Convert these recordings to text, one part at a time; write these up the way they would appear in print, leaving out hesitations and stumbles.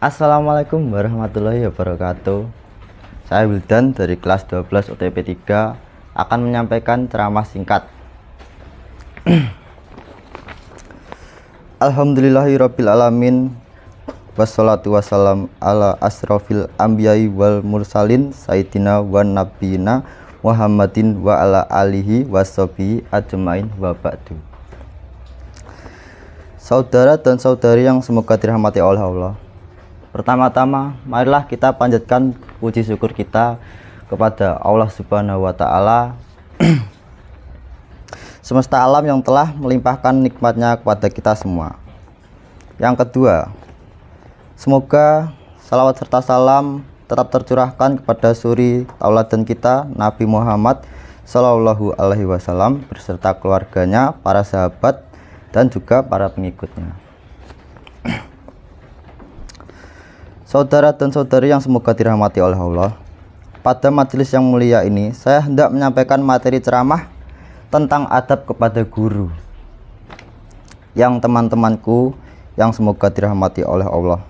Assalamualaikum warahmatullahi wabarakatuh. Saya Wildan dari kelas 12 UTP 3 akan menyampaikan ceramah singkat. Alhamdulillahirabbil alamin wassalatu wassalam ala asrofil anbiya'i wal mursalin sayyidina wan nabiyina Muhammadin wa ala alihi washabihi ajmain wa ba'du. Saudara dan saudari yang semoga dirahmati oleh Allah, pertama-tama marilah kita panjatkan puji syukur kita kepada Allah Subhanahu wa Ta'ala semesta alam yang telah melimpahkan nikmatnya kepada kita semua. Yang kedua, semoga salawat serta salam tetap tercurahkan kepada suri tauladan kita Nabi Muhammad Sallallahu Alaihi Wasallam beserta keluarganya, para sahabat, dan juga para pengikutnya. Saudara dan saudari yang semoga dirahmati oleh Allah, pada majelis yang mulia ini saya hendak menyampaikan materi ceramah tentang adab kepada guru yang teman-temanku yang semoga dirahmati oleh Allah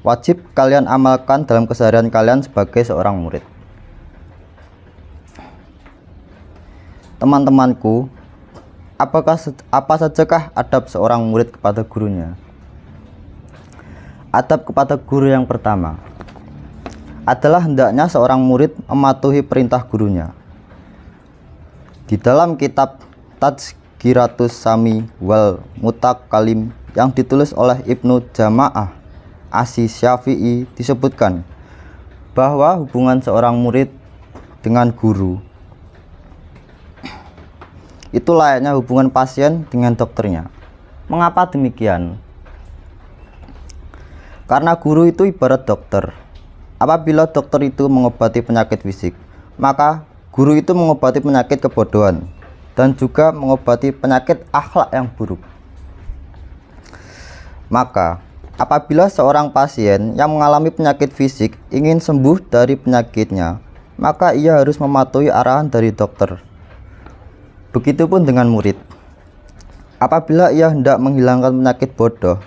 wajib kalian amalkan dalam keseharian kalian sebagai seorang murid. Teman-temanku, apa sajakah adab seorang murid kepada gurunya? Adab kepada guru yang pertama adalah hendaknya seorang murid mematuhi perintah gurunya. Di dalam kitab Tazkiratus Sami wal Mutakalim yang ditulis oleh Ibnu Jama'ah Asy-Syafi'i disebutkan bahwa hubungan seorang murid dengan guru itu layaknya hubungan pasien dengan dokternya. Mengapa demikian? Karena guru itu ibarat dokter. Apabila dokter itu mengobati penyakit fisik, maka guru itu mengobati penyakit kebodohan dan juga mengobati penyakit akhlak yang buruk. Maka apabila seorang pasien yang mengalami penyakit fisik ingin sembuh dari penyakitnya, maka ia harus mematuhi arahan dari dokter. Begitupun dengan murid. Apabila ia hendak menghilangkan penyakit bodoh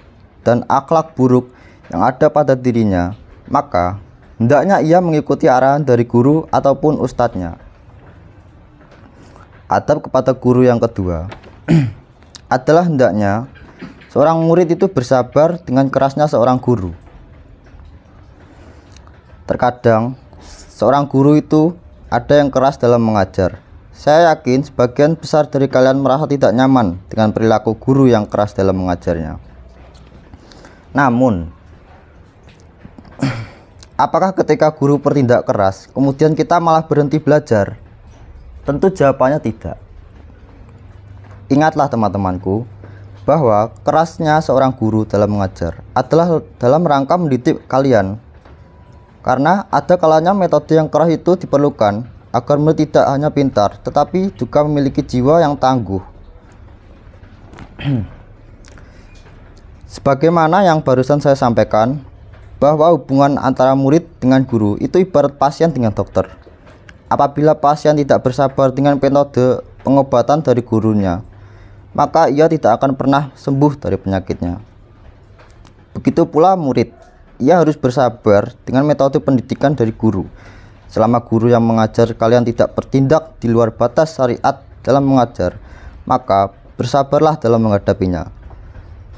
dan akhlak buruk yang ada pada dirinya, maka hendaknya ia mengikuti arahan dari guru ataupun ustadznya. Adab kepada guru yang kedua adalah hendaknya seorang murid itu bersabar dengan kerasnya seorang guru. Terkadang seorang guru itu ada yang keras dalam mengajar. Saya yakin sebagian besar dari kalian merasa tidak nyaman dengan perilaku guru yang keras dalam mengajarnya. Namun, apakah ketika guru bertindak keras, kemudian kita malah berhenti belajar? Tentu jawabannya tidak. Ingatlah teman-temanku, bahwa kerasnya seorang guru dalam mengajar adalah dalam rangka mendidik kalian. Karena ada kalanya metode yang keras itu diperlukan agar murid tidak hanya pintar, tetapi juga memiliki jiwa yang tangguh. Sebagaimana yang barusan saya sampaikan, bahwa hubungan antara murid dengan guru itu ibarat pasien dengan dokter. Apabila pasien tidak bersabar dengan metode pengobatan dari gurunya, maka ia tidak akan pernah sembuh dari penyakitnya. Begitu pula murid, ia harus bersabar dengan metode pendidikan dari guru. Selama guru yang mengajar kalian tidak bertindak di luar batas syariat dalam mengajar, maka bersabarlah dalam menghadapinya.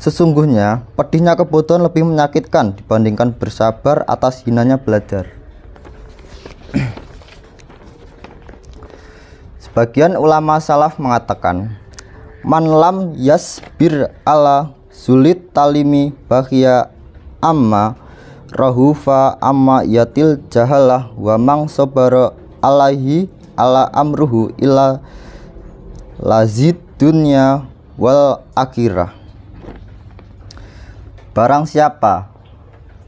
Sesungguhnya pedihnya kebodohan lebih menyakitkan dibandingkan bersabar atas hinanya belajar. Sebagian ulama salaf mengatakan, man lam yasbir ala sulit talimi bahiya amma rahufa amma yatil jahalah wa mang sobara alaihi ala amruhu illa lazid dunya wal akhirah. Barang siapa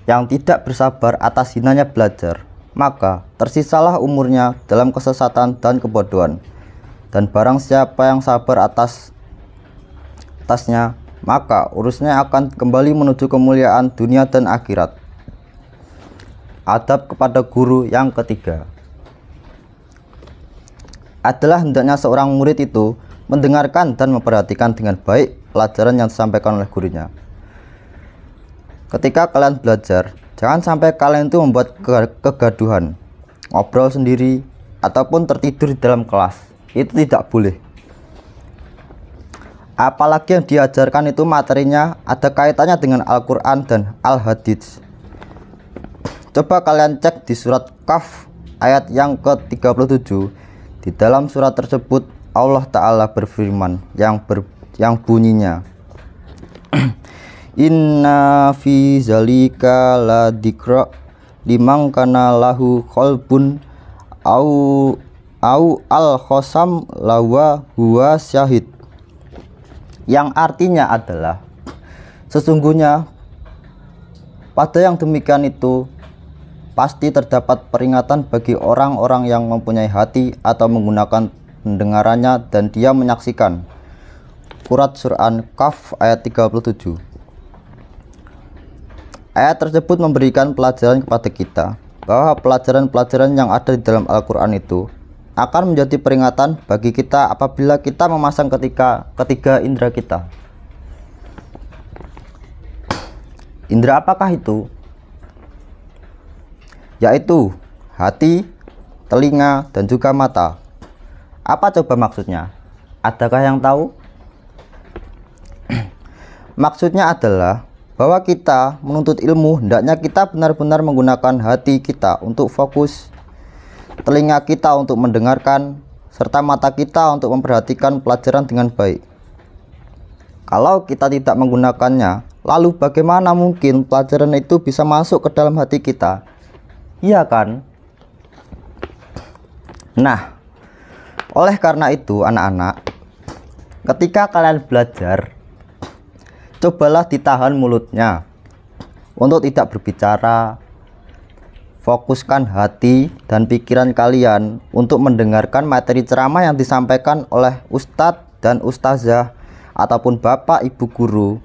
yang tidak bersabar atas hinanya belajar, maka tersisalah umurnya dalam kesesatan dan kebodohan. Dan barang siapa yang sabar atasnya, maka urusnya akan kembali menuju kemuliaan dunia dan akhirat. Adab kepada guru yang ketiga adalah hendaknya seorang murid itu mendengarkan dan memperhatikan dengan baik pelajaran yang disampaikan oleh gurunya. ketika kalian belajar, jangan sampai kalian itu membuat kegaduhan, ngobrol sendiri, ataupun tertidur di dalam kelas. Itu tidak boleh. Apalagi yang diajarkan itu materinya ada kaitannya dengan Al-Quran dan Al-Hadits. Coba kalian cek di surat Kahf ayat yang ke-37. Di dalam surat tersebut Allah Ta'ala berfirman yang bunyinya Inna fi zalika la dzikra liman kana lahu qalbun au al-khosam lawa huwa syahid, yang artinya adalah sesungguhnya pada yang demikian itu pasti terdapat peringatan bagi orang-orang yang mempunyai hati atau menggunakan pendengarannya dan dia menyaksikan. Surat Kahf ayat 37. Ayat tersebut memberikan pelajaran kepada kita bahwa pelajaran-pelajaran yang ada di dalam Al-Quran itu akan menjadi peringatan bagi kita apabila kita memasang ketiga indera kita. Indera apakah itu? Yaitu hati, telinga, dan juga mata. Apa coba maksudnya? Adakah yang tahu? Maksudnya adalah bahwa kita menuntut ilmu, hendaknya kita benar-benar menggunakan hati kita untuk fokus, telinga kita untuk mendengarkan, serta mata kita untuk memperhatikan pelajaran dengan baik. Kalau kita tidak menggunakannya, lalu bagaimana mungkin pelajaran itu bisa masuk ke dalam hati kita? Iya kan? Nah, oleh karena itu anak-anak, ketika kalian belajar, cobalah ditahan mulutnya untuk tidak berbicara. Fokuskan hati dan pikiran kalian untuk mendengarkan materi ceramah yang disampaikan oleh ustadz dan ustazah ataupun bapak ibu guru.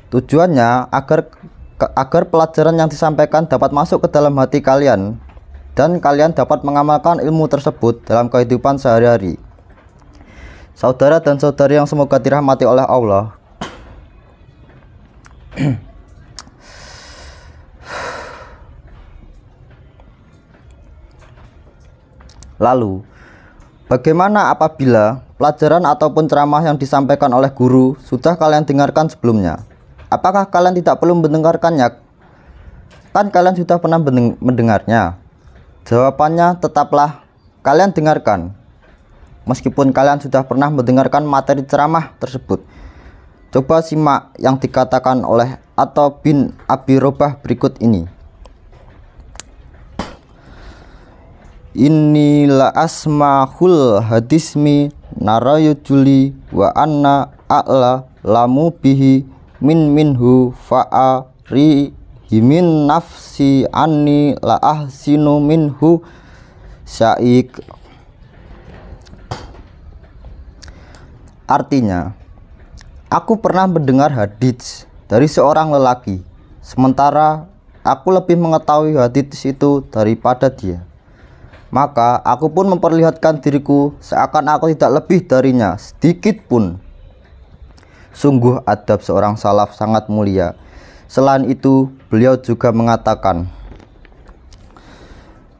Tujuannya agar pelajaran yang disampaikan dapat masuk ke dalam hati kalian dan kalian dapat mengamalkan ilmu tersebut dalam kehidupan sehari-hari. Saudara dan saudari yang semoga dirahmati oleh Allah, lalu bagaimana apabila pelajaran ataupun ceramah yang disampaikan oleh guru sudah kalian dengarkan sebelumnya? Apakah kalian tidak perlu mendengarkannya? Kan kalian sudah pernah mendengarnya. Jawabannya tetaplah kalian dengarkan, meskipun kalian sudah pernah mendengarkan materi ceramah tersebut. Coba simak yang dikatakan oleh Atha bin Abi Robah berikut ini. Inilah asmahul hadismi narayujuli wa anna a'la lamu bihi minhu fa'ari himin nafsi anni la ahsinu minhu syaik. Artinya, aku pernah mendengar hadits dari seorang lelaki, sementara aku lebih mengetahui hadits itu daripada dia. Maka aku pun memperlihatkan diriku seakan aku tidak lebih darinya sedikit pun. Sungguh adab seorang salaf sangat mulia. Selain itu, beliau juga mengatakan,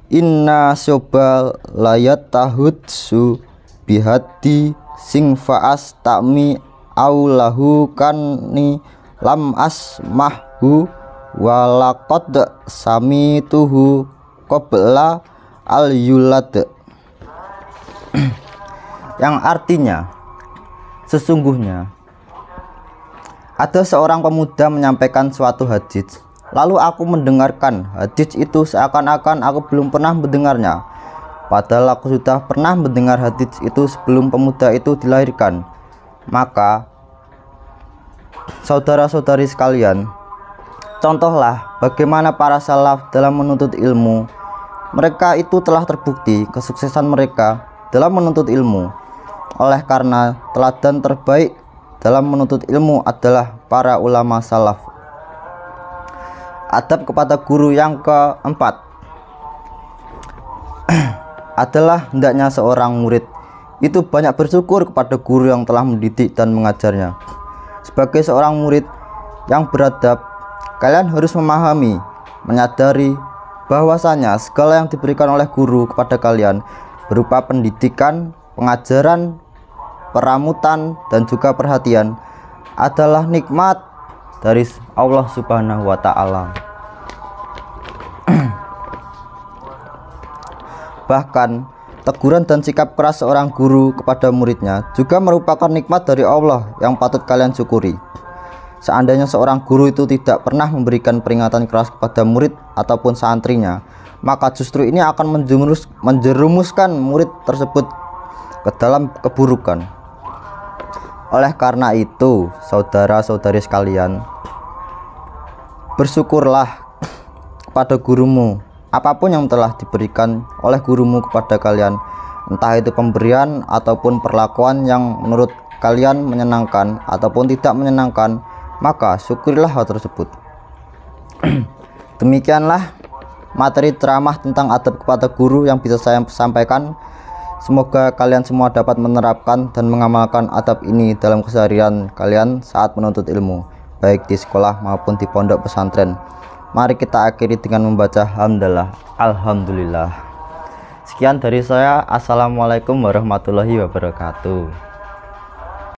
Inna syobal layat tahudsu bihati sing faas takmi aulahu kanni lam asmahhu walakod sami tuhu qabla al yulad. Yang artinya, sesungguhnya ada seorang pemuda menyampaikan suatu hadits, lalu aku mendengarkan hadits itu seakan-akan aku belum pernah mendengarnya, padahal aku sudah pernah mendengar hadits itu sebelum pemuda itu dilahirkan. Maka saudara-saudari sekalian, contohlah bagaimana para salaf dalam menuntut ilmu. Mereka itu telah terbukti kesuksesan mereka dalam menuntut ilmu. Oleh karena teladan terbaik dalam menuntut ilmu adalah para ulama salaf. Adab kepada guru yang keempat adalah hendaknya seorang murid itu banyak bersyukur kepada guru yang telah mendidik dan mengajarnya. Sebagai seorang murid yang beradab, Kalian harus memahami, menyadari bahwasanya segala yang diberikan oleh guru kepada kalian berupa pendidikan, pengajaran, peramutan, dan juga perhatian adalah nikmat dari Allah Subhanahu wa Ta'ala. Bahkan teguran dan sikap keras seorang guru kepada muridnya juga merupakan nikmat dari Allah yang patut kalian syukuri. Seandainya seorang guru itu tidak pernah memberikan peringatan keras kepada murid ataupun santrinya, maka justru ini akan menjerumuskan murid tersebut ke dalam keburukan. Oleh karena itu, saudara-saudari sekalian, bersyukurlah pada gurumu apapun yang telah diberikan oleh gurumu kepada kalian, entah itu pemberian ataupun perlakuan yang menurut kalian menyenangkan ataupun tidak menyenangkan, maka syukurilah hal tersebut. Demikianlah materi ceramah tentang adab kepada guru yang bisa saya sampaikan. Semoga kalian semua dapat menerapkan dan mengamalkan adab ini dalam keseharian kalian saat menuntut ilmu, baik di sekolah maupun di pondok pesantren. Mari kita akhiri dengan membaca hamdalah, alhamdulillah. Sekian dari saya. Assalamualaikum warahmatullahi wabarakatuh.